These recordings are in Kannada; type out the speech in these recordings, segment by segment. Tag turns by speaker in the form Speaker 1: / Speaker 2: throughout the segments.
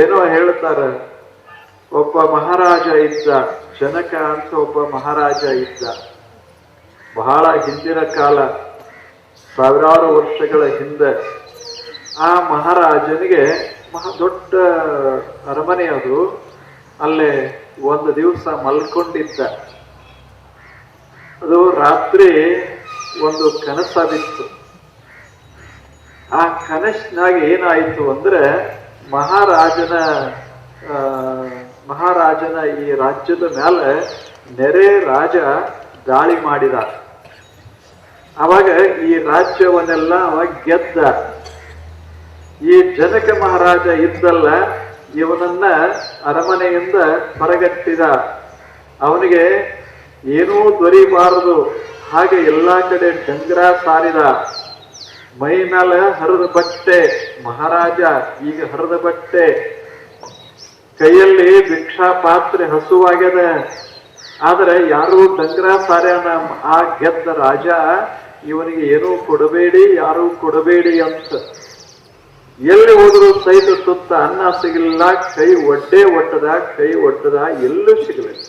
Speaker 1: ಏನೋ ಹೇಳ್ತಾರ, ಒಬ್ಬ ಮಹಾರಾಜ ಇದ್ದ, ಜನಕ ಅಂತ ಒಬ್ಬ ಮಹಾರಾಜ ಇದ್ದ. ಬಹಳ ಹಿಂದಿನ ಕಾಲ, ಸಾವಿರಾರು ವರ್ಷಗಳ ಹಿಂದೆ. ಆ ಮಹಾರಾಜನಿಗೆ ದೊಡ್ಡ ಅರಮನೆ ಅದು. ಅಲ್ಲೇ ಒಂದು ದಿವಸ ಮಲ್ಕೊಂಡಿದ್ದ. ಅದು ರಾತ್ರಿ ಒಂದು ಕನಸ ಬಿತ್ತು. ಆ ಕನಸಿನಾಗ ಏನಾಯಿತು ಅಂದ್ರೆ, ಮಹಾರಾಜನ ಈ ರಾಜ್ಯದ ಮೇಲೆ ನೆರೆ ರಾಜ ದಾಳಿ ಮಾಡಿದ. ಅವಾಗ ಈ ರಾಜ್ಯವನ್ನೆಲ್ಲ ಅವಾಗ ಗೆದ್ದ. ಈ ಜನಕ ಮಹಾರಾಜ ಇದ್ದಲ್ಲ, ಇವನನ್ನ ಅರಮನೆಯಿಂದ ಹೊರಗಟ್ಟಿದ. ಅವನಿಗೆ ಏನೂ ದೊರೀಬಾರದು ಹಾಗೆ ಎಲ್ಲಾ ಕಡೆ ಡಂಗ್ರ ಸಾರಿದ. ಮೈ ಮೇಲೆ ಹರಿದ ಬಟ್ಟೆ, ಮಹಾರಾಜ ಈಗ ಹರಿದ ಬಟ್ಟೆ, ಕೈಯಲ್ಲಿ ಭಿಕ್ಷಾ ಪಾತ್ರೆ, ಹಸುವಾಗ್ಯದ. ಆದ್ರೆ ಯಾರು ಡಂಗ್ರ ಸಾರ್ಯಾನ ಆ ಗೆದ್ದ ರಾಜ, ಇವನಿಗೆ ಏನೂ ಕೊಡಬೇಡಿ, ಯಾರೂ ಕೊಡಬೇಡಿ ಅಂತ. ಎಲ್ಲಿ ಹೋದ್ರು ಸೈತ ಸುತ್ತ ಅನ್ನ ಸಿಗಲಿಲ್ಲ. ಕೈ ಒಡ್ಡದ, ಎಲ್ಲೂ ಸಿಗಲಿಲ್ಲ.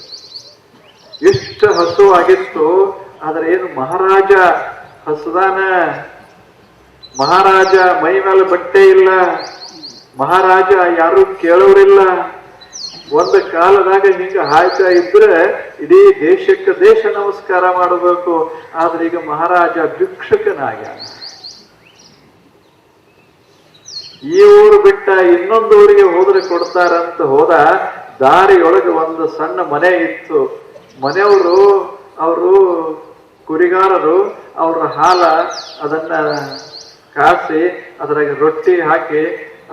Speaker 1: ಎಷ್ಟು ಹಸು ಆಗಿತ್ತು. ಆದ್ರೆ ಏನು ಮಹಾರಾಜ ಹಸುದಾನ, ಮಹಾರಾಜ ಮೈ ಮೇಲೆ ಬಟ್ಟೆ ಇಲ್ಲ, ಮಹಾರಾಜ ಯಾರು ಕೇಳೋರಿಲ್ಲ. ಒಂದು ಕಾಲದಾಗ ಹಿಂಗ ಹಾಯ್ತಾ ಇದ್ರೆ ಇಡೀ ದೇಶಕ್ಕೆ ದೇಶ ನಮಸ್ಕಾರ ಮಾಡಬೇಕು. ಆದ್ರೆ ಈಗ ಮಹಾರಾಜ ಭಿಕ್ಷುಕನಾಗ್ಯಾನ. ಈ ಊರು ಬಿಟ್ಟ ಇನ್ನೊಂದು ಊರಿಗೆ ಹೋದ್ರೆ ಕೊಡ್ತಾರಂತ ಹೋದ. ದಾರಿಯೊಳಗೆ ಒಂದು ಸಣ್ಣ ಮನೆ ಇತ್ತು. ಮನೆಯವರು, ಅವರು ಕುರಿಗಾರರು, ಅವ್ರ ಹಾಲ ಅದನ್ನ ಕಾಸಿ ಅದ್ರಾಗ ರೊಟ್ಟಿ ಹಾಕಿ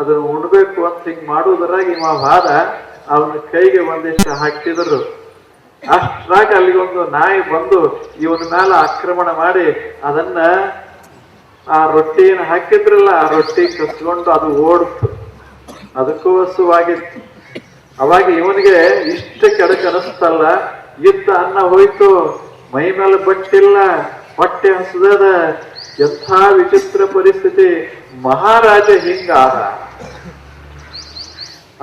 Speaker 1: ಅದನ್ನು ಉಣ್ಬೇಕು ಅಂತ ಹಿಂಗ್ ಮಾಡುವುದರಾಗ ಇವ ಹಾದ ಅವನ ಕೈಗೆ ಒಂದಿಷ್ಟು ಹಾಕಿದ್ರು. ಅಷ್ಟ್ರಾಗ ಅಲ್ಲಿಗೊಂದು ನಾಯಿ ಬಂದು ಇವನ ಮೇಲೆ ಆಕ್ರಮಣ ಮಾಡಿ ಅದನ್ನ, ಆ ರೊಟ್ಟಿಯನ್ನು ಹಾಕಿದ್ರಲ್ಲ, ಆ ರೊಟ್ಟಿ ಕಸ್ಕೊಂಡು ಅದು ಓಡ್ತು. ಅದಕ್ಕೂ ಹಸುವಾಗಿತ್ತು. ಅವಾಗ ಇವನಿಗೆ ಇಷ್ಟ ಕೆಡಕ್ ಅನಿಸ್ತಲ್ಲ, ಇದ್ದ ಅನ್ನ ಹೋಯ್ತು, ಮೈ ಮೇಲೆ ಬಟ್ಟಿಲ್ಲ, ಹೊಟ್ಟೆ ಹಸದ. ಎಂಥ ವಿಚಿತ್ರ ಪರಿಸ್ಥಿತಿ. ಮಹಾರಾಜ ಹಿಂಗಾದ.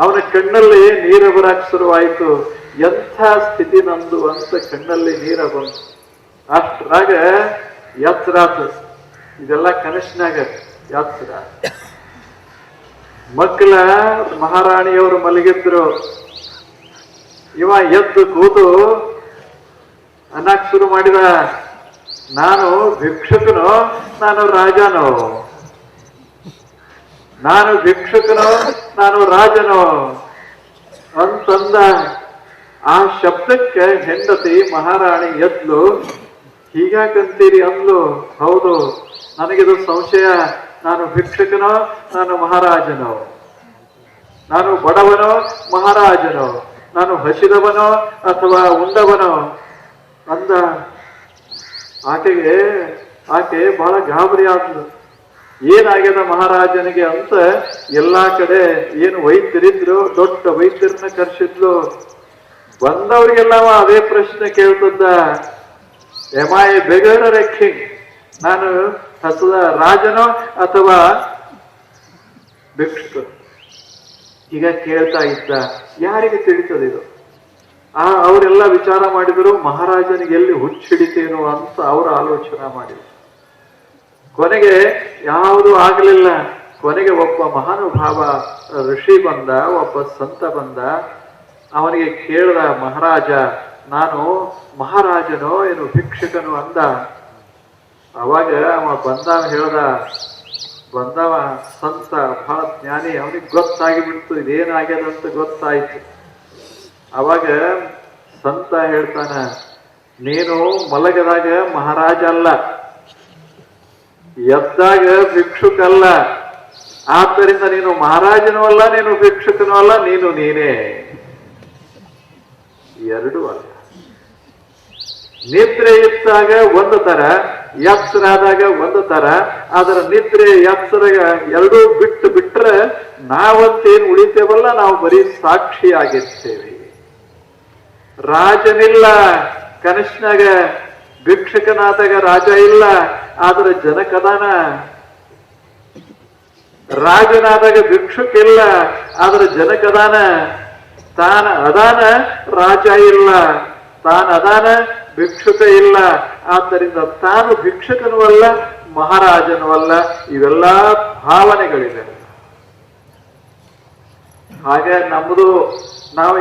Speaker 1: ಅವನ ಕಣ್ಣಲ್ಲಿ ನೀರ ಬರಕ್ ಶುರುವಾಯ್ತು. ಎಂಥ ಸ್ಥಿತಿ ನಂದು ಅಂತ ಕಣ್ಣಲ್ಲಿ ನೀರ ಬಂತು. ಅಷ್ಟ್ರಾಗ ಎತ್ತರಾತು. ಇದೆಲ್ಲ ಕನಸಿನಾಗ ಎತ್ತರ. ಮಕ್ಕಳ ಮಹಾರಾಣಿಯವರು ಮಲಗಿದ್ರು. ಇವ ಎದ್ದು ಕೂತು ಅನ್ನಕ್ ಶುರು ಮಾಡಿದ, ನಾನು ಭಿಕ್ಷುಕನೋ, ನಾನು ರಾಜನೋ? ನಾನು ಭಿಕ್ಷುಕನೋ, ನಾನು ರಾಜನೋ ಅಂತಂದ. ಆ ಶಬ್ದಕ್ಕೆ ಹೆಂಡತಿ ಮಹಾರಾಣಿ ಎದ್ಲು. ಹೀಗಾಕಂತೀರಿ ಅಂದ್ಲು. ಹೌದು, ನನಗಿದು ಸಂಶಯ. ನಾನು ಭಿಕ್ಷುಕನೋ, ನಾನು ಮಹಾರಾಜನೋ? ನಾನು ಬಡವನೋ, ಮಹಾರಾಜನೋ? ನಾನು ಹಸಿದವನೋ ಅಥವಾ ಉಂಡವನೋ ಅಂದ. ಆಕೆ ಬಹಳ ಗಾಬರಿ ಆದ್ಲು. ಏನಾಗ್ಯದ ಮಹಾರಾಜನಿಗೆ ಅಂತ ಎಲ್ಲಾ ಕಡೆ ಏನು ವೈದ್ಯರಿದ್ರು, ದೊಡ್ಡ ವೈದ್ಯರನ್ನ ಕರೆಸಿದ್ಲು. ಬಂದವ್ರಿಗೆಲ್ಲ ಅದೇ ಪ್ರಶ್ನೆ ಕೇಳ್ತದ್ದ, am I beggar are a king? ನಾನು ಹಸದ ರಾಜನೋ ಅಥವಾ ಭಿಕ್ಷುಕ? ಈಗ ಕೇಳ್ತಾ ಇದ್ದ. ಯಾರಿಗೆ ತಿಳಿತದಿದು? ಅವರೆಲ್ಲ ವಿಚಾರ ಮಾಡಿದ್ರು, ಮಹಾರಾಜನಿಗೆ ಎಲ್ಲಿ ಹುಚ್ಚಿಡಿತೇನೋ ಅಂತ ಅವರು ಆಲೋಚನೆ ಮಾಡಿದ್ರು. ಕೊನೆಗೆ ಯಾವುದೂ ಆಗಲಿಲ್ಲ. ಕೊನೆಗೆ ಒಬ್ಬ ಮಹಾನುಭಾವ ಋಷಿ ಬಂದ, ಒಬ್ಬ ಸಂತ ಬಂದ. ಅವನಿಗೆ ಕೇಳ್ದ, ಮಹಾರಾಜ, ನಾನು ಮಹಾರಾಜನೋ ಏನು ಭಿಕ್ಷುಕನೋ ಅಂದ. ಅವಾಗ ಅವ ಬಂದವ ಸಂತ, ಬಹಳ ಜ್ಞಾನಿ. ಅವನಿಗೆ ಗೊತ್ತಾಗಿಬಿಡ್ತು ಇದೇನಾಗ್ಯದಂತ ಗೊತ್ತಾಯ್ತು. ಅವಾಗ ಸಂತ ಹೇಳ್ತಾನ, ನೀನು ಮಲಗದಾಗ ಮಹಾರಾಜ ಅಲ್ಲ, ಎದ್ದಾಗ ಭಿಕ್ಷುಕಲ್ಲ. ಆದ್ದರಿಂದ ನೀನು ಮಹಾರಾಜನೂ ಅಲ್ಲ, ನೀನು ಭಿಕ್ಷುಕನೂ ಅಲ್ಲ, ನೀನೇ ಎರಡೂ ಅಲ್ಲ. ನಿದ್ರೆ ಇದ್ದಾಗ ಒಂದು ತರ, ಎಚ್ಚರಾದಾಗ ಒಂದು ತರ. ಅದರ ನಿದ್ರೆ ಎಚ್ಚರ ಎರಡೂ ಬಿಟ್ರೆ ನಾವಂತೇನು ಉಳಿತೇವಲ್ಲ, ನಾವು ಬರೀ ಸಾಕ್ಷಿಯಾಗಿರ್ತೇವೆ. ರಾಜನಿಲ್ಲ ಕನಸಿನಾಗ, ಭಿಕ್ಷುಕನಾದಾಗ ರಾಜ ಇಲ್ಲ. ಆದ್ರೆ ಜನಕದಾನ. ರಾಜನಾದಾಗ ಭಿಕ್ಷುಕಿಲ್ಲ, ಆದ್ರೆ ಜನಕದಾನ, ತಾನ ಅದಾನ ರಾಜ ಇಲ್ಲ, ತಾನದಾನ ಭಿಕ್ಷುಕ ಇಲ್ಲ. ಆದ್ದರಿಂದ ತಾನು ಭಿಕ್ಷುಕನೂ ಅಲ್ಲ, ಮಹಾರಾಜನೂ ಅಲ್ಲ. ಇವೆಲ್ಲ ಭಾವನೆಗಳಿವೆ. ಹಾಗೆ ನಮ್ಮದು ನಾವು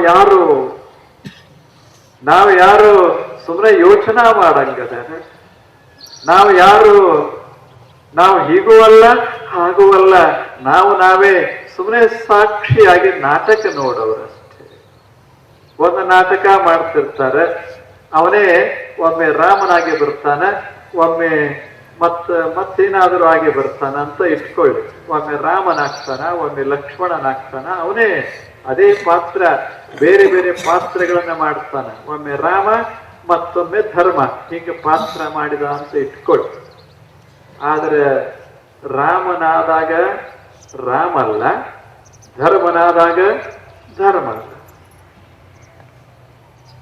Speaker 1: ಯಾರು ಸುಮ್ಮನೆ ಯೋಚನಾ ಮಾಡಂಗದ, ನಾವು ಹೀಗೂ ಅಲ್ಲ ಹಾಗೂ ಅಲ್ಲ, ನಾವೇ ಸುಮ್ಮನೆ ಸಾಕ್ಷಿಯಾಗಿ ನಾಟಕ ನೋಡೋರಷ್ಟೇ. ಒಂದು ನಾಟಕ ಮಾಡ್ತಿರ್ತಾರೆ, ಅವನೇ ಒಮ್ಮೆ ರಾಮನಾಗಿ ಬರ್ತಾನೆ, ಒಮ್ಮೆ ಮತ್ತೇನಾದರೂ ಆಗಿ ಬರ್ತಾನ ಅಂತ ಇಟ್ಕೊಳ್ಳಿ. ಒಮ್ಮೆ ರಾಮನಾಗ್ತಾನ, ಒಮ್ಮೆ ಲಕ್ಷ್ಮಣನಾಗ್ತಾನ, ಅವನೇ ಅದೇ ಪಾತ್ರ, ಬೇರೆ ಬೇರೆ ಪಾತ್ರಗಳನ್ನ ಮಾಡ್ತಾನೆ. ಒಮ್ಮೆ ರಾಮ, ಮತ್ತೊಮ್ಮೆ ಧರ್ಮ, ಹೀಗೆ ಪಾತ್ರ ಮಾಡಿದ ಅಂತ ಇಟ್ಕೊಳ್ಳಿ. ಆದರೆ ರಾಮನಾದಾಗ ರಾಮಲ್ಲ, ಧರ್ಮನಾದಾಗ ಧರ್ಮಲ್ಲ.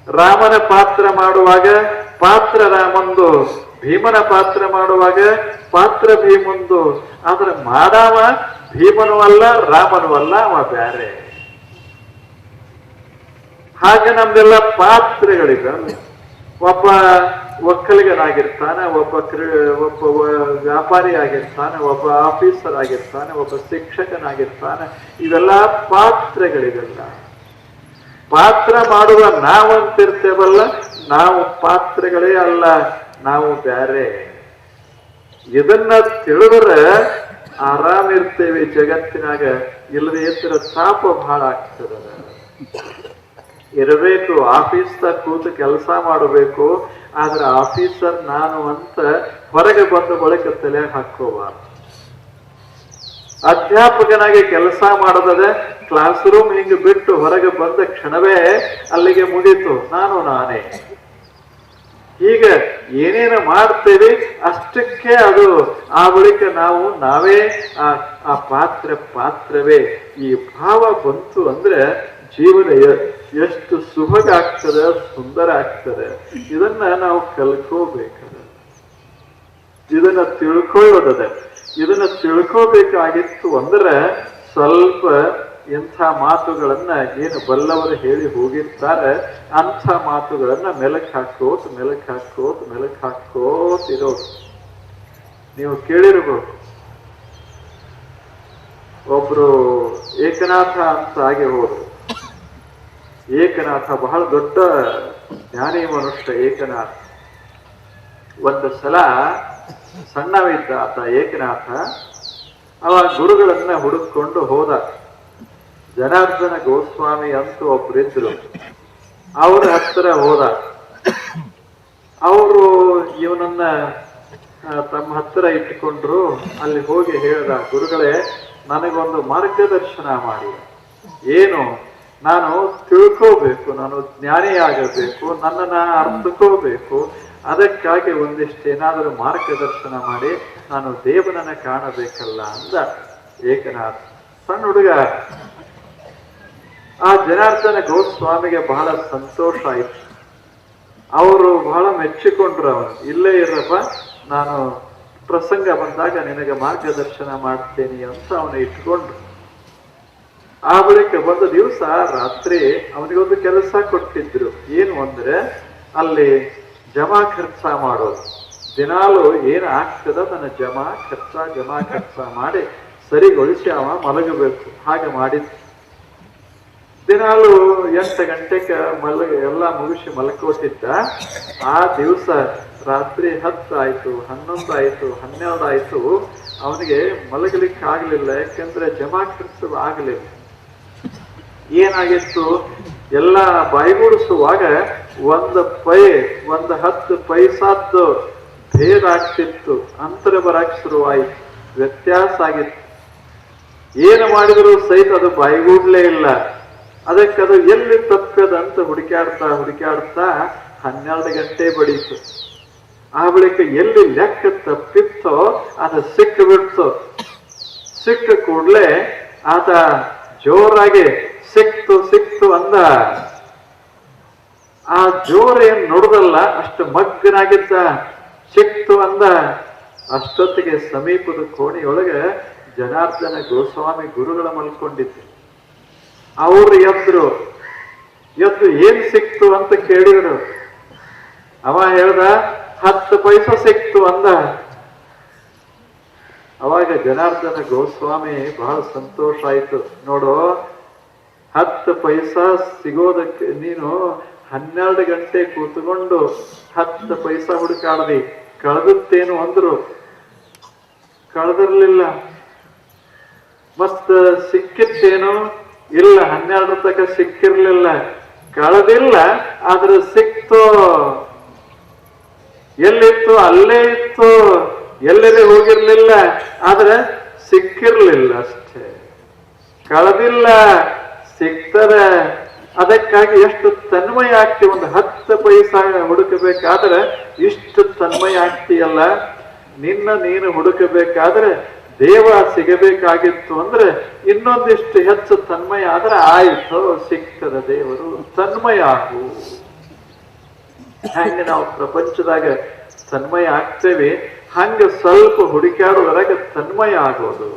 Speaker 1: ರಾಮನ ಪಾತ್ರ ಮಾಡುವಾಗ ಪಾತ್ರ ರಾಮಂದು, ಭೀಮನ ಪಾತ್ರ ಮಾಡುವಾಗ ಪಾತ್ರ ಭೀಮಂದು. ಆದ್ರೆ ಮಾಡವ ಭೀಮನೂ ಅಲ್ಲ, ರಾಮನೂ ಅಲ್ಲ, ಅವ ಬ್ಯಾರೆ. ಹಾಗೆ ನಮ್ದೆಲ್ಲ ಪಾತ್ರಗಳಿವೆ. ಒಬ್ಬ ಒಕ್ಕಲಿಗನಾಗಿರ್ತಾನೆ, ಒಬ್ಬ ವ್ಯಾಪಾರಿ ಆಗಿರ್ತಾನೆ, ಒಬ್ಬ ಆಫೀಸರ್ ಆಗಿರ್ತಾನೆ, ಒಬ್ಬ ಶಿಕ್ಷಕನಾಗಿರ್ತಾನೆ. ಇವೆಲ್ಲ ಪಾತ್ರಗಳಿವೆಲ್ಲ. ಪಾತ್ರ ಮಾಡುವ ನಾವಂತಿರ್ತೇವಲ್ಲ, ನಾವು ಪಾತ್ರಗಳೇ ಅಲ್ಲ, ನಾವು ಬ್ಯಾರೆ. ಇದನ್ನ ತಿಳಿದ್ರೆ ಆರಾಮಿರ್ತೇವೆ ಜಗತ್ತಿನಾಗ. ಇಲ್ಲದೆ ಇತರ ತಾಪ ಬಹಳ ಆಗ್ತದ. ಇರಬೇಕು, ಆಫೀಸ್ದಾಗ ಕೂತು ಕೆಲಸ ಮಾಡಬೇಕು. ಆದ್ರೆ ಆಫೀಸರ್ ನಾನು ಅಂತ ಹೊರಗೆ ಬಂದ ಬಳಿಕ ತಲೆ ಹಾಕೋಬಾರ್ದು. ಅಧ್ಯಾಪಕನಾಗಿ ಕೆಲಸ ಮಾಡೋದದೆ, ಕ್ಲಾಸ್ ರೂಮ್ ಹಿಂಗೆ ಬಿಟ್ಟು ಹೊರಗೆ ಬಂದ ಕ್ಷಣವೇ ಅಲ್ಲಿಗೆ ಮುಗೀತು, ನಾನೇ. ಈಗ ಏನೇನು ಮಾಡ್ತೇವೆ ಅಷ್ಟಕ್ಕೆ ಅದು. ಆ ಬಳಿಕ ನಾವೇ ಆ ಪಾತ್ರವೇ. ಈ ಭಾವ ಬಂತು ಅಂದ್ರೆ ಜೀವನ ಎಷ್ಟು ಸುಭಗ ಆಗ್ತದೆ, ಸುಂದರ ಆಗ್ತದೆ. ಇದನ್ನ ನಾವು ಕಲ್ಕೋಬೇಕದ, ಇದನ್ನ ತಿಳ್ಕೊಳ್ಳೋದದ. ಇದನ್ನ ತಿಳ್ಕೋಬೇಕಾಗಿತ್ತು ಅಂದ್ರೆ ಸ್ವಲ್ಪ ಇಂಥ ಮಾತುಗಳನ್ನ ಏನು ಬಲ್ಲವರು ಹೇಳಿ ಹೋಗಿರ್ತಾರೆ, ಅಂಥ ಮಾತುಗಳನ್ನ ಮೆಲಕ್ ಹಾಕೋತ್ ಇರೋದು. ನೀವು ಕೇಳಿರ್ಬೋದು, ಒಬ್ರು ಏಕನಾಥ ಅಂತ ಆಗಿ ಹೋದ್ರು. ಏಕನಾಥ ಬಹಳ ದೊಡ್ಡ ಜ್ಞಾನಿ ಮನುಷ್ಯ ಏಕನಾಥ. ಒಂದು ಸಲ ಸಣ್ಣವಿದ್ದ ಆತ ಏಕನಾಥ. ಅವ ಗುರುಗಳನ್ನ ಹುಡುಕೊಂಡು ಹೋದ. ಜನಾರ್ದನ ಗೋಸ್ವಾಮಿ ಅಂತ ಒಬ್ರಿದ್ರು, ಅವ್ರ ಹತ್ತಿರ ಹೋದ. ಅವರು ಇವನನ್ನ ತಮ್ಮ ಹತ್ತಿರ ಇಟ್ಟುಕೊಂಡ್ರು. ಅಲ್ಲಿ ಹೋಗಿ ಹೇಳ್ದ, ಗುರುಗಳೇ ನನಗೊಂದು ಮಾರ್ಗದರ್ಶನ ಮಾಡಿ. ಏನು? ನಾನು ತಿಳ್ಕೋಬೇಕು, ನಾನು ಜ್ಞಾನಿಯಾಗಬೇಕು, ನನ್ನನ್ನ ಅರ್ಥಕೋಬೇಕು. ಅದಕ್ಕಾಗಿ ಒಂದಿಷ್ಟೇನಾದರೂ ಮಾರ್ಗದರ್ಶನ ಮಾಡಿ, ನಾನು ದೇವನನ್ನ ಕಾಣಬೇಕಲ್ಲ ಅಂದ ಏಕನಾಥ. ಸಣ್ಣ ಹುಡುಗ. ಆ ಜನಾರ್ದನ ಗೋಸ್ವಾಮಿಗೆ ಬಹಳ ಸಂತೋಷ ಆಯ್ತು. ಅವರು ಬಹಳ ಮೆಚ್ಚಿಕೊಂಡ್ರು. ಅವನು, ಇಲ್ಲೇ ಇರಪ್ಪ, ನಾನು ಪ್ರಸಂಗ ಬಂದಾಗ ನಿನಗೆ ಮಾರ್ಗದರ್ಶನ ಮಾಡ್ತೇನೆ ಅಂತ ಅವನು ಇಟ್ಕೊಂಡ್ರು. ಆ ಬಳಿಕ ಒಂದು ದಿವಸ ರಾತ್ರಿ ಅವನಿಗೊಂದು ಕೆಲಸ ಕೊಟ್ಟಿದ್ರು. ಏನು ಅಂದ್ರೆ ಅಲ್ಲಿ ಜಮಾ ಖರ್ಚ ಮಾಡೋದು. ದಿನಾಲು ಏನು ಆಗ್ತದ ಅದನ್ನ ಜಮಾ ಖರ್ಚ ಮಾಡಿ ಸರಿಗೊಳಿಸಿ ಅವ ಮಲಗಬೇಕು. ಹಾಗೆ ಮಾಡಿದ್ದು. ದಿನಾಲು 8 ಗಂಟೆಗೆ ಎಲ್ಲ ಮುಗಿಸಿ ಮಲ್ಕೋತಿದ್ದ. ಆ ದಿವಸ ರಾತ್ರಿ 10 ಆಯ್ತು, 11 ಆಯ್ತು, 12 ಆಯ್ತು. ಅವನಿಗೆ ಮಲಗಲಿಕ್ಕೆ ಆಗ್ಲಿಲ್ಲ. ಯಾಕಂದ್ರೆ ಜಮಾ ಖರ್ಚು ಆಗ್ಲಿಲ್ಲ. ಏನಾಗಿತ್ತು, ಎಲ್ಲ ಬಾಯಿಗೂಡಿಸುವಾಗ 1 10 ಪೈಸಾದ್ದು ಭೇದ ಆಗ್ತಿತ್ತು, ಅಂತರ ಬರಕ್ ಶುರುವಾಯಿತು, ವ್ಯತ್ಯಾಸ ಆಗಿತ್ತು. ಏನು ಮಾಡಿದ್ರು ಸಹಿತ ಅದು ಬಾಯಿಗೂಡ್ಲೇ ಇಲ್ಲ. ಅದಕ್ಕದು ಎಲ್ಲಿ ತಪ್ಪದಂತ ಹುಡುಕಾಡ್ತಾ 12 ಗಂಟೆ ಬಡೀತು. ಆ ಬಳಿಕ ಎಲ್ಲಿ ಲೆಕ್ಕ ತಪ್ಪಿತ್ತೋ ಅದು ಸಿಕ್ಕಿಬಿಡ್ತು. ಸಿಕ್ಕ ಕೂಡ್ಲೆ ಆತ ಜೋರಾಗಿ ಸಿಕ್ತು ಅಂದ. ಆ ಜೋರೇನ್ ನೋಡುದಲ್ಲ, ಅಷ್ಟು ಮಗ್ಗನಾಗಿದ್ದ. ಸಿಕ್ತು ಅಂದ. ಅಷ್ಟೊತ್ತಿಗೆ ಸಮೀಪದ ಕೋಣೆಯೊಳಗೆ ಜನಾರ್ದನ ಗೋಸ್ವಾಮಿ ಗುರುಗಳ ಮಲ್ಕೊಂಡಿದ್ರು. ಅವರು ಎದ್ದು ಏನ್ ಸಿಕ್ತು ಅಂತ ಕೇಳಿದ್ರು. ಅವ ಹೇಳ್ದ 10 ಪೈಸಾ ಸಿಕ್ತು ಅಂದ. ಅವಾಗ ಜನಾರ್ದನ ಗೋಸ್ವಾಮಿ ಬಹಳ ಸಂತೋಷ ಆಯ್ತು. ನೋಡು, 10 ಪೈಸಾ ಸಿಗೋದಕ್ಕೆ ನೀನು 12 ಗಂಟೆ ಕೂತ್ಕೊಂಡು 10 ಪೈಸಾ ಹುಡುಕಾಡ್ದಿ, ಕಳೆದತ್ತೇನು ಅಂದ್ರು. ಕಳೆದಿರ್ಲಿಲ್ಲ. ಮತ್ತ ಸಿಕ್ಕಿತ್ತೇನು? ಇಲ್ಲ, 12 ತನಕ ಸಿಕ್ಕಿರ್ಲಿಲ್ಲ. ಕಳೆದಿಲ್ಲ, ಆದ್ರೆ ಸಿಕ್ತು. ಎಲ್ಲಿತ್ತು ಅಲ್ಲೇ ಇತ್ತು, ಎಲ್ಲೆಲ್ಲಿ ಹೋಗಿರ್ಲಿಲ್ಲ, ಆದ್ರೆ ಸಿಕ್ಕಿರ್ಲಿಲ್ಲ ಅಷ್ಟೇ. ಕಳೆದಿಲ್ಲ, ಸಿಗ್ತದೆ. ಅದಕ್ಕಾಗಿ ಎಷ್ಟು ತನ್ಮಯ ಆಗ್ತಿ. ಒಂದು 10 ಪೈಸಾ ಹುಡುಕಬೇಕಾದ್ರೆ ಇಷ್ಟು ತನ್ಮಯ ಆಗ್ತೀಯಲ್ಲ. ನಿನ್ನ ನೀನು ಹುಡುಕಬೇಕಾದ್ರೆ ದೇವ ಸಿಗಬೇಕಾಗಿತ್ತು ಅಂದ್ರೆ ಇನ್ನೊಂದಿಷ್ಟು ಹೆಚ್ಚು ತನ್ಮಯ ಆದ್ರೆ ಆಯ್ತು, ಸಿಗ್ತದೆ ದೇವರು. ತನ್ಮಯ ಆಗು. ಹಂಗೆ ನಾವು ಪ್ರಪಂಚದಾಗ ತನ್ಮಯ ಆಗ್ತೇವೆ, ಹಂಗ ಸ್ವಲ್ಪ ಹುಡುಕಾಡೋದ್ರಾಗ ತನ್ಮಯ ಆಗೋದು.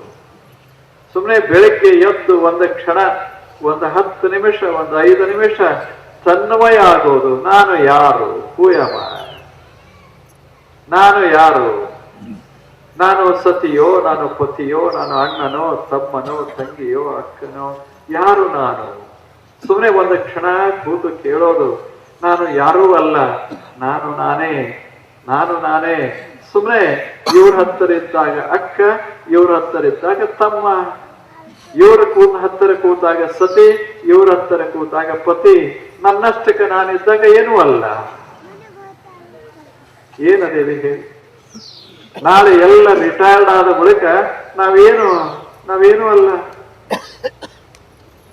Speaker 1: ಸುಮ್ಮನೆ ಬೆಳಗ್ಗೆ ಎದ್ದು ಒಂದು ಕ್ಷಣ, ಒಂದು 10 ನಿಮಿಷ, ಒಂದು 5 ನಿಮಿಷ ತನ್ಮಯ ಆಗೋದು. ನಾನು ಯಾರು? ಹೂಯಮ? ನಾನು ಯಾರು? ನಾನು ಸತಿಯೋ, ನಾನು ಪತಿಯೋ, ನಾನು ಅಣ್ಣನೋ, ತಮ್ಮನೋ, ತಂಗಿಯೋ, ಅಕ್ಕನೋ? ಯಾರು ನಾನು? ಸುಮ್ಮನೆ ಒಂದು ಕ್ಷಣ ಕೂತು ಕೇಳೋದು. ನಾನು ಯಾರೂ ಅಲ್ಲ, ನಾನು ನಾನೇ, ನಾನು ನಾನೇ. ಸುಮ್ಮನೆ ಇವ್ರ ಹತ್ತಿರ ಇದ್ದಾಗ ಅಕ್ಕ, ಇವ್ರ ಹತ್ತಿರ ಇದ್ದಾಗ ತಮ್ಮ, ಇವ್ರ ಹತ್ತಿರ ಕೂತಾಗ ಸತಿ, ಇವ್ರ ಹತ್ತಿರ ಕೂತಾಗ ಪತಿ. ನನ್ನಷ್ಟಕ್ಕೆ ನಾನಿದ್ದಾಗ ಏನೂ ಅಲ್ಲ. ಏನದೇವಿ ಹೇಳಿ? ನಾಳೆ ಎಲ್ಲ ರಿಟೈರ್ಡ್ ಆದ ಬಳಿಕ ನಾವೇನು ಅಲ್ಲ.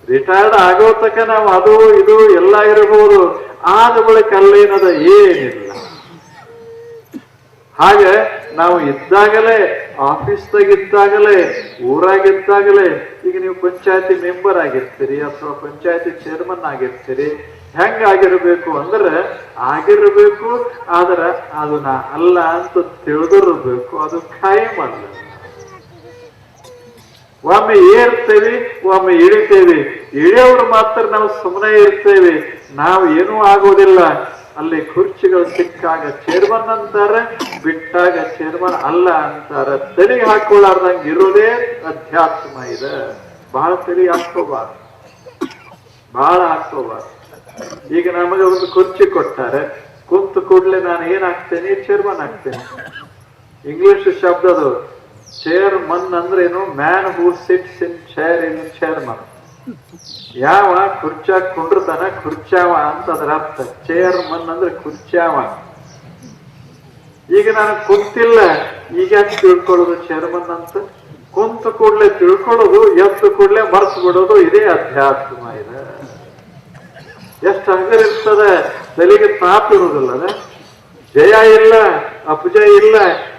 Speaker 1: ರಿಟೈರ್ಡ್ ಆಗೋ ತನಕ ನಾವು ಅದು ಇದು ಎಲ್ಲ ಇರಬಹುದು. ಆದ ಬಳಿಕ ಅಲ್ಲೇನದ ಏನಿಲ್ಲ. ಹಾಗೆ ನಾವು ಇದ್ದಾಗಲೇ, ಆಫೀಸ್ದಾಗಿದ್ದಾಗಲೇ, ಊರಾಗಿದ್ದಾಗಲೇ, ಈಗ ನೀವು ಪಂಚಾಯತಿ ಮೆಂಬರ್ ಆಗಿರ್ತೀರಿ ಅಥವಾ ಪಂಚಾಯತಿ ಚೇರ್ಮನ್ ಆಗಿರ್ತೀರಿ. ಹೆಂಗಾಗಿರ್ಬೇಕು ಅಂದ್ರೆ ಆಗಿರ್ಬೇಕು, ಆದ್ರೆ ಅದು ನಾ ಅಲ್ಲ ಅಂತ ತಿಳಿದಿರ್ಬೇಕು. ಅದು ಖಾಯಂ ಅಲ್ಲ. ಒಮ್ಮೆ ಏರ್ತೇವೆ, ಒಮ್ಮೆ ಇಳಿತೇವೆ. ಇಳಿಯೋರು ಮಾತ್ರ ನಾವು ಸುಮ್ಮನೆ ಇರ್ತೇವೆ, ನಾವು ಏನೂ ಆಗೋದಿಲ್ಲ. ಅಲ್ಲಿ ಕುರ್ಚಿಗಳು ಸಿಕ್ಕಾಗ ಚೇರ್ಮನ್ ಅಂತಾರೆ, ಬಿಟ್ಟಾಗ ಚೇರ್ಮನ್ ಅಲ್ಲ ಅಂತಾರೆ. ತಲೆಗೆ ಹಾಕೊಳ್ಳಾರ್ದಂಗೆ ಇರೋದೇ ಅಧ್ಯಾತ್ಮ ಇದೆ. ಬಹಳ ತಲೆಗೆ ಹಾಕೋಬಾರ್ದು, ಬಹಳ ಹಾಕೋಬಾರ್ದು. ಈಗ ನಮಗೆ ಒಂದು ಕುರ್ಚಿ ಕೊಟ್ಟಾರೆ, ಕುಂತು ಕೂಡ್ಲೆ ನಾನು ಏನಾಗ್ತೇನೆ? ಚೇರ್ಮನ್ ಆಗ್ತೇನೆ. ಇಂಗ್ಲಿಷ್ ಶಬ್ದದು ಚೇರ್ಮನ್ ಅಂದ್ರೇನು? Man who sits in chair in chairman. ಯಾವ ಕುರ್ಚಾಗ ಕುಂಡ್ರತಾನ ಕುರ್ಚಾವ ಅಂತ ಅದರ ಅರ್ಥ. ಚೇರ್ಮನ್ ಅಂದ್ರೆ ಕುರ್ಚಾವ. ಈಗ ನಾನು ಕುಂತಿಲ್ಲ, ಈಗ ಯಾಕೆ ತಿಳ್ಕೊಳ್ಳೋದು ಚೇರ್ಮನ್ ಅಂತ? ಕುಂತು ಕೂಡ್ಲೆ ತಿಳ್ಕೊಳ್ಳೋದು, ಎದ್ದು ಕೂಡ್ಲೆ ಮರ್ತು ಬಿಡೋದು, ಇದೇ ಅಧ್ಯಾತ್ಮ ಇದೆ. ಎಷ್ಟು ಹಂಗರ್ ಇರ್ತದೆ, ತಲೆಗೆ ತಾಪ್ ಇರುವುದಿಲ್ಲ. ಜಯ ಇಲ್ಲ, ಅಪಜಯ ಇಲ್ಲ,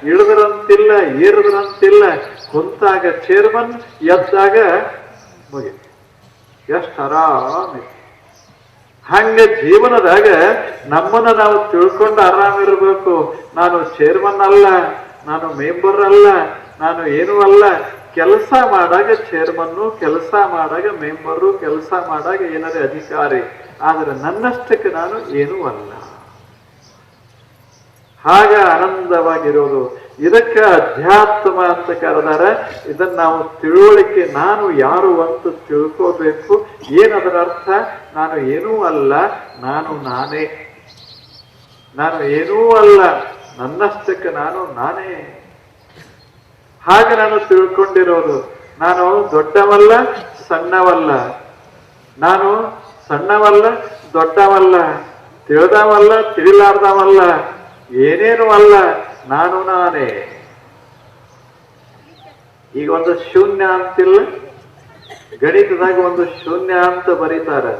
Speaker 1: ಇಳಿದ್ರಂತಿಲ್ಲ, ಏರಿದ್ರಂತಿಲ್ಲ. ಕುಂತಾಗ ಚೇರ್ಮನ್, ಎದ್ದಾಗ ಮುಗಿ. ಎಷ್ಟು ಆರಾಮ. ಹಂಗೆ ಜೀವನದಾಗ ನಮ್ಮನ್ನ ನಾವು ತಿಳ್ಕೊಂಡು ಆರಾಮಿರ್ಬೇಕು. ನಾನು ಚೇರ್ಮನ್ ಅಲ್ಲ, ನಾನು ಮೆಂಬರ್ ಅಲ್ಲ, ನಾನು ಏನೂ ಅಲ್ಲ. ಕೆಲಸ ಮಾಡಾಗ ಚೇರ್ಮನ್ನು, ಕೆಲಸ ಮಾಡಾಗ ಮೆಂಬರು, ಕೆಲಸ ಮಾಡಾಗ ಏನಾರೇ ಅಧಿಕಾರಿ. ಆದ್ರೆ ನನ್ನಷ್ಟಕ್ಕೆ ನಾನು ಏನೂ ಅಲ್ಲ. ಹಾಗ ಆನಂದವಾಗಿರೋದು. ಇದಕ್ಕೆ ಅಧ್ಯಾತ್ಮ ಅಂತ ಕರೆದಾರ. ಇದನ್ನ ನಾವು ತಿಳುವಳಿಕೆ, ನಾನು ಯಾರು ಅಂತ ತಿಳ್ಕೋಬೇಕು. ಏನದರ ಅರ್ಥ? ನಾನು ಏನೂ ಅಲ್ಲ, ನಾನು ನಾನೇ. ನಾನು ಏನೂ ಅಲ್ಲ, ನನ್ನಷ್ಟಕ್ಕೆ ನಾನು ನಾನೇ. ಹಾಗೆ ನಾನು ತಿಳ್ಕೊಂಡಿರೋದು. ನಾನು ದೊಡ್ಡವಲ್ಲ, ಸಣ್ಣವಲ್ಲ. ನಾನು ಸಣ್ಣವಲ್ಲ, ದೊಡ್ಡವಲ್ಲ, ತಿಳಿದವಲ್ಲ, ತಿಳಿಲಾರ್ದವಲ್ಲ, ಏನೇನು ಅಲ್ಲ, ನಾನು ನಾನೇ. ಈಗ ಒಂದು ಶೂನ್ಯ ಅಂತಿಲ್ಲ, ಗಣಿತದಾಗ ಒಂದು ಶೂನ್ಯ ಅಂತ ಬರೀತಾರೆ.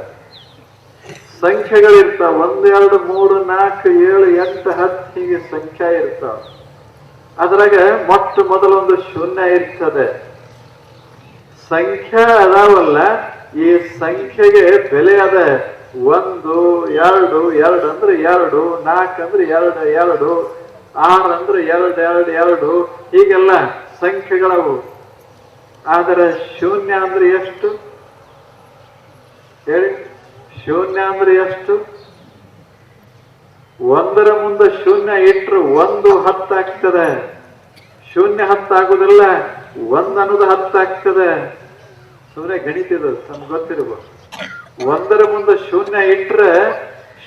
Speaker 1: ಸಂಖ್ಯೆಗಳಿರ್ತಾವ. 1 2 3 4 7 8 10 ಹೀಗೆ ಸಂಖ್ಯೆ ಇರ್ತಾವ. ಅದ್ರಾಗ ಮೊಟ್ಟ ಮೊದಲೊಂದು ಶೂನ್ಯ ಇರ್ತದೆ. ಸಂಖ್ಯೆ ಅದಾವಲ್ಲ, ಈ ಸಂಖ್ಯೆಗೆ ಬೆಲೆ ಅದ. 1 2 2 ಅಂದ್ರೆ 2, 4 ಅಂದ್ರೆ 2 2, 6 ಅಂದ್ರೆ 2 2 2, ಹೀಗೆಲ್ಲ ಸಂಖ್ಯೆಗಳವು. ಆದರೆ ಶೂನ್ಯ ಅಂದ್ರೆ ಎಷ್ಟು ಹೇಳಿ? ಶೂನ್ಯ ಅಂದ್ರೆ ಎಷ್ಟು? ಒಂದರ ಮುಂದೆ ಶೂನ್ಯ ಇಟ್ರು 1 10 ಆಗ್ತದೆ. ಶೂನ್ಯ 10 ಆಗುದಿಲ್ಲ, 1 ಅನ್ನೋದು 10 ಆಗ್ತದೆ. ಸುಮ್ಮನೆ ಗಣಿತದು ನಮ್ಗೆ ಗೊತ್ತಿರ್ಬೋದು. 1ರ ಮುಂದೆ ಶೂನ್ಯ ಇಟ್ರೆ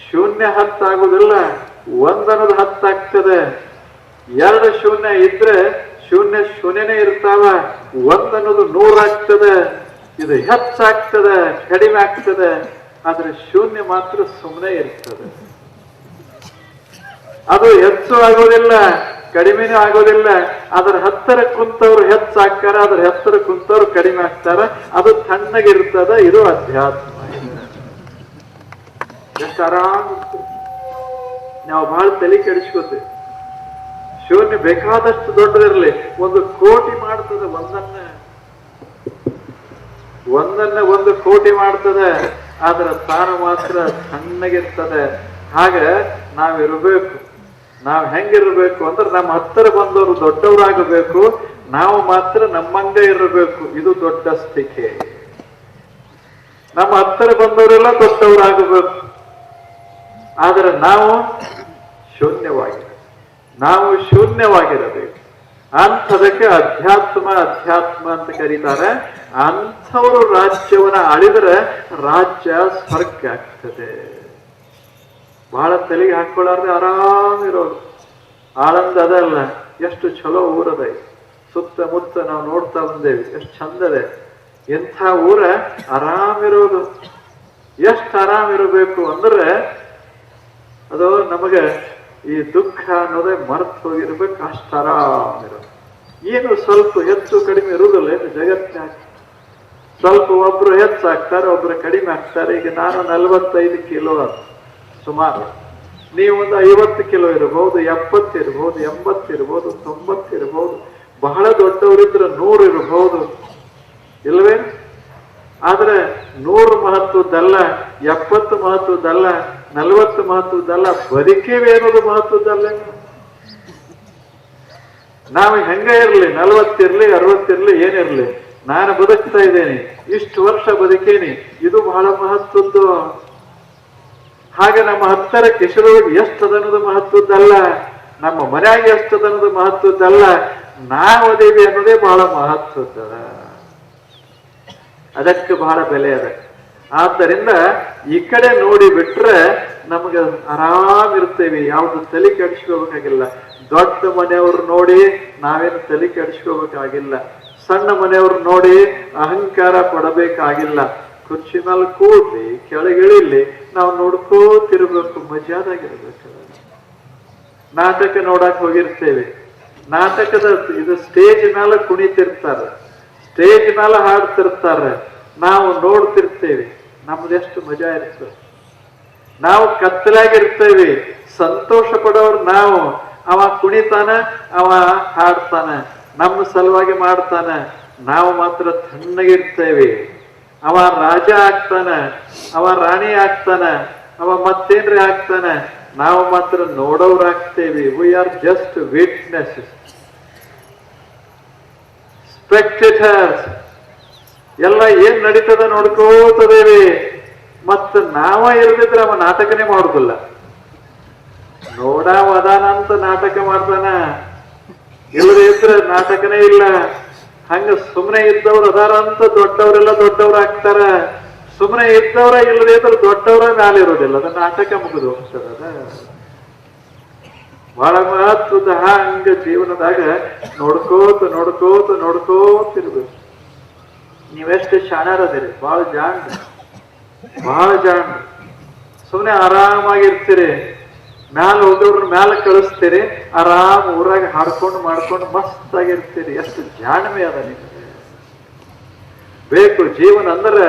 Speaker 1: ಶೂನ್ಯ 10 ಆಗುದಿಲ್ಲ, 1 ಅನ್ನೋದು 10 ಆಗ್ತದೆ. 2 ಶೂನ್ಯ ಇದ್ರೆ ಶೂನ್ಯನೇ ಇರ್ತಾವ, 1 ಅನ್ನೋದು 100 ಆಗ್ತದೆ. ಇದು ಹೆಚ್ಚಾಗ್ತದೆ, ಕಡಿಮೆ ಆಗ್ತದೆ. ಆದ್ರೆ ಶೂನ್ಯ ಮಾತ್ರ ಸುಮ್ಮನೆ ಇರ್ತದೆ. ಅದು ಹೆಚ್ಚು ಆಗೋದಿಲ್ಲ, ಕಡಿಮೆನೂ ಆಗೋದಿಲ್ಲ. ಅದರ ಹತ್ತಿರ ಕುಂತವ್ರು ಹೆಚ್ಚಾಗ್ತಾರ, ಅದರ ಹತ್ತಿರ ಕುಂತವ್ರು ಕಡಿಮೆ ಆಗ್ತಾರ. ಅದು ತಣ್ಣಗಿರ್ತದ. ಇದು ಅಧ್ಯಾತ್ಮ. ಎಷ್ಟು ಆರಾಮ. ನಾವು ಬಹಳ ತಲೆ ಕೆಡಿಸ್ಕೋತೀವಿ. ಶೂನ್ಯ ಬೇಕಾದಷ್ಟು ದೊಡ್ಡದಿರಲಿ, 1 ಕೋಟಿ ಮಾಡ್ತದೆ. ಒಂದನ್ನ 1 ಕೋಟಿ ಮಾಡ್ತದೆ. ಆದ್ರ ತಾನು ಮಾತ್ರ ಸಣ್ಣಗಿರ್ತದೆ. ಹಾಗೆ ನಾವಿರ್ಬೇಕು. ನಾವ್ ಹೆಂಗಿರ್ಬೇಕು ಅಂದ್ರೆ ನಮ್ಮ ಹತ್ತಿರ ಬಂದವರು ದೊಡ್ಡವರಾಗಬೇಕು, ನಾವು ಮಾತ್ರ ನಮ್ಮಂಗ ಇರಬೇಕು. ಇದು ದೊಡ್ಡ ಸ್ಥಿತಿ. ನಮ್ಮ ಹತ್ತಿರ ಬಂದವರೆಲ್ಲ ದೊಡ್ಡವರಾಗಬೇಕು. ಆದ್ರೆ ನಾವು ಶೂನ್ಯವಾಗಿರಬೇಕು. ಅಂಥದಕ್ಕೆ ಅಧ್ಯಾತ್ಮ ಅಂತ ಕರೀತಾರೆ. ಅಂಥವರು ರಾಜ್ಯವನ್ನ ಆಳಿದ್ರೆ ರಾಜ್ಯ ಸ್ವರ್ಗ ಆಗ್ತದೆ. ಬಹಳ ತಲೆಗೆ ಹಾಕೊಳ್ಳಾರ್ದೆ ಆರಾಮಿರೋದು. ಆಳಂದ ಅದಲ್ಲ, ಎಷ್ಟು ಚಲೋ ಊರದ. ಸುತ್ತಮುತ್ತ ನಾವು ನೋಡ್ತಾ ಬಂದೇವಿ, ಎಷ್ಟು ಚಂದದೆ. ಎಂಥ ಊರ ಆರಾಮಿರೋದು. ಎಷ್ಟು ಆರಾಮಿರಬೇಕು ಅಂದ್ರೆ ಅದು ನಮಗೆ ಈ ದುಃಖ ಅನ್ನೋದೇ ಮರೆತು ಹೋಗಿರ್ಬೇಕು. ಅಷ್ಟು ಆರಾಮಿರೋದು. ಏನು ಸ್ವಲ್ಪ ಹೆಚ್ಚು ಕಡಿಮೆ ಇರುವುದಿಲ್ಲ ಏನು ಜಗತ್ತಿನಾಗ. ಸ್ವಲ್ಪ ಒಬ್ರು ಹೆಚ್ಚಾಗ್ತಾರೆ, ಒಬ್ರು ಕಡಿಮೆ ಆಗ್ತಾರೆ. ಈಗ ನಾನು 45 ಕಿಲೋ ಸುಮಾರು. ನೀವು ಒಂದು 50 ಕಿಲೋ ಇರಬಹುದು, 70 ಇರಬಹುದು, 80 ಇರಬಹುದು, 90 ಇರಬಹುದು. ಬಹಳ ದೊಡ್ಡವರಿದ್ರೆ 100 ಇರಬಹುದು, ಇಲ್ವೇ? ಆದ್ರೆ 100 ಮಹತ್ವದ್ದಲ್ಲ, 70 ಮಹತ್ವದ್ದಲ್ಲ, 40 ಮಹತ್ವದ್ದಲ್ಲ, ಬದುಕೇವೆ ಅನ್ನೋದು ಮಹತ್ವದ್ದಲ್ಲ. ನಾವು ಹೆಂಗ ಇರ್ಲಿ, 40 ಇರ್ಲಿ, 60 ಇರ್ಲಿ, ಏನಿರ್ಲಿ, ನಾನು ಬದುಕ್ತಾ ಇದ್ದೇನೆ, ಇಷ್ಟು ವರ್ಷ ಬದುಕೇನಿ, ಇದು ಬಹಳ ಮಹತ್ವದ್ದು. ಹಾಗೆ ನಮ್ಮ ಹತ್ತಿರ ಕಿಶೋರೊಳಗೆ ಎಷ್ಟದನ್ನೋದು ಮಹತ್ವದ್ದಲ್ಲ, ನಮ್ಮ ಮನೆಯಾಗ ಎಷ್ಟದನ್ನೋದು ಮಹತ್ವದ್ದಲ್ಲ, ನಾವು ಅದೇವಿ ಅನ್ನೋದೇ ಬಹಳ ಮಹತ್ವದ್ದದ. ಅದಕ್ಕೆ ಬಹಳ ಬೆಲೆ ಅದ. ಆದ್ದರಿಂದ ಈ ಕಡೆ ನೋಡಿ ಬಿಟ್ರೆ ನಮ್ಗೆ ಆರಾಮಿರ್ತೇವೆ. ಯಾವ್ದು ತಲೆ ಕೆಡಿಸ್ಕೋಬೇಕಾಗಿಲ್ಲ. ದೊಡ್ಡ ಮನೆಯವ್ರು ನೋಡಿ ನಾವೇನು ತಲೆ ಕೆಡಿಸ್ಕೋಬೇಕಾಗಿಲ್ಲ. ಸಣ್ಣ ಮನೆಯವ್ರು ನೋಡಿ ಅಹಂಕಾರ ಪಡಬೇಕಾಗಿಲ್ಲ. ಕುರ್ಚಿ ಮೇಲೆ ಕೂಡ್ಲಿ, ಕೆಳಗಿಳಿಲಿ, ನಾವು ನೋಡ್ಕೋತಿರ್ಬೇಕು, ಮಜಾದಾಗಿರ್ಬೇಕು. ನಾಟಕ ನೋಡಕ್ ಹೋಗಿರ್ತೇವೆ. ನಾಟಕದ ಇದು ಸ್ಟೇಜ್ ಮೇಲೆ ಕುಣಿತಿರ್ತಾರೆ, ಸ್ಟೇಜ್ ಮೇಲೆ ಹಾಡ್ತಿರ್ತಾರೆ. ನಾವು ನೋಡ್ತಿರ್ತೇವೆ, ನಮ್ದೆಷ್ಟು ಮಜಾ ಇರ್ತದೆ. ನಾವು ಕತ್ತಲಾಗಿರ್ತೇವೆ, ಸಂತೋಷ ಪಡೋರು ನಾವು. ಅವ ಕುಣಿತಾನ, ಅವ ಹಾಡ್ತಾನ, ನಮ್ಮ ಸಲುವಾಗಿ ಮಾಡ್ತಾನ. ನಾವು ಮಾತ್ರ ತಣ್ಣಗಿರ್ತೇವೆ. ಅವ ರಾಜ ಆಗ್ತಾನ, ಅವ ರಾಣಿ ಆಗ್ತಾನ, ಅವ ಮತ್ತೇನ್ರಿ ಆಗ್ತಾನ. ನಾವು ಮಾತ್ರ ನೋಡೋರಾಗ್ತೇವೆ. We are just witnesses, spectators. ಎಲ್ಲ ಏನ್ ನಡೀತದ ನೋಡ್ಕೋತದೇವಿ. ಮತ್ತ ನಾವ ಇರ್ದಿದ್ರೆ ಅವ ನಾಟಕನೇ ಮಾಡುದಿಲ್ಲ. ನೋಡಾವ ಅದಾನ ಅಂತ ನಾಟಕ ಮಾಡ್ತಾನ, ಇಲ್ಲದೆ ಇದ್ರೆ ನಾಟಕನೇ ಇಲ್ಲ. ಹಂಗ ಸುಮ್ಮನೆ ಇದ್ದವ್ರು ಅದಾರ ಅಂತ ದೊಡ್ಡವರೆಲ್ಲ ದೊಡ್ಡವ್ರಾಗ್ತಾರ. ಸುಮ್ಮನೆ ಇದ್ದವ್ರ ಇಲ್ಲದೆ ಇದ್ರೆ ದೊಡ್ಡವ್ರ ಮ್ಯಾಲಿರೋದಿಲ್ಲ. ಅದ ನಾಟಕ ಮುಗಿದು ಹೋಗ್ತದ. ಬಹಳ ಮಹತ್ವದ ಹಂಗ ಜೀವನದಾಗ ನೋಡ್ಕೋತಿರ್ಬೇಕು. ನೀವೆಷ್ಟು ಶಾಣರದಿರಿ, ಬಹಳ ಜಾಣ್ರಿ. ಸುಮ್ಮನೆ ಆರಾಮಾಗಿರ್ತೀರಿ. ಮ್ಯಾಲ ಹೋದವ್ರ ಮ್ಯಾಲ ಕಳಿಸ್ತೀರಿ, ಆರಾಮ್ ಊರಾಗ ಹಾಡ್ಕೊಂಡು ಮಾಡ್ಕೊಂಡು ಮಸ್ತ್ ಆಗಿರ್ತೀರಿ. ಎಷ್ಟು ಜಾಣ್ಮೆ ಅದ ನಿಮ್ಗೆ. ಬೇಕು ಜೀವನ ಅಂದ್ರೆ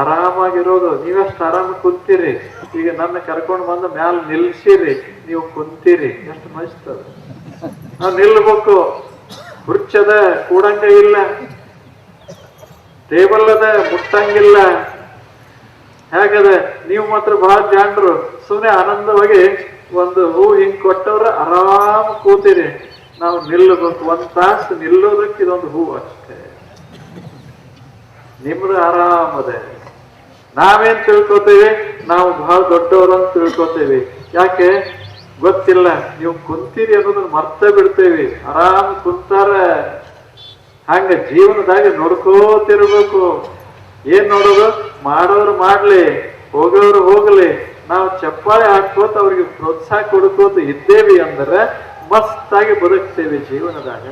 Speaker 1: ಆರಾಮಾಗಿರೋದು. ನೀವೆಷ್ಟು ಆರಾಮ ಕುಂತೀರಿ. ಈಗ ನನ್ನ ಕರ್ಕೊಂಡು ಬಂದು ಮ್ಯಾಲ ನಿಲ್ಸಿರಿ, ನೀವು ಕುಂತೀರಿ, ಎಷ್ಟು ಮಸ್ತದ. ನಾವು ನಿಲ್ಬೇಕು. ಹುರ್ಚದ, ಕೂಡಂಗ ಇಲ್ಲ, ಟೇಬಲ್ ಅದ, ಮುಟ್ಟಂಗಿಲ್ಲ. ಹೇಗದ? ನೀವು ಮಾತ್ರ ಬಹಳ ಜಾಣರು. ಸುಮ್ಮನೆ ಆನಂದವಾಗಿ ಒಂದು ಹೂ ಹಿಂಗ್ ಕೊಟ್ಟವ್ರ ಆರಾಮ್ ಕೂತೀರಿ. ನಾವು ನಿಲ್ಲಬೇಕು. 1 ತಾಸು ನಿಲ್ಲೋದಕ್ಕೆ ಇದೊಂದು ಹೂ ಅಷ್ಟೇ. ನಿಮ್ದು ಆರಾಮದೆ. ನಾವೇನ್ ತಿಳ್ಕೊತೇವೆ, ನಾವು ಬಹಳ ದೊಡ್ಡವರು ಅಂತ ತಿಳ್ಕೊತೇವಿ. ಯಾಕೆ ಗೊತ್ತಿಲ್ಲ, ನೀವು ಕುಂತೀರಿ ಅನ್ನೋದನ್ನ ಮರ್ತ ಬಿಡ್ತೇವಿ. ಆರಾಮ್ ಕುಂತಾರ. ಹಂಗ ಜೀವನದಾಗ ನೋಡ್ಕೋತಿರ್ಬೇಕು. ಏನ್ ನೋಡೋದು, ಮಾಡೋರು ಮಾಡ್ಲಿ, ಹೋಗೋರು ಹೋಗ್ಲಿ, ನಾವು ಚಪ್ಪಾಳೆ ಹಾಕೋತ ಅವ್ರಿಗೆ ಪ್ರೋತ್ಸಾಹ ಕೊಡ್ಕೋತ ಇದ್ದೇವಿ ಅಂದ್ರೆ ಮಸ್ತಾಗಿ ಬದುಕ್ತೇವೆ ಜೀವನದಾಗ.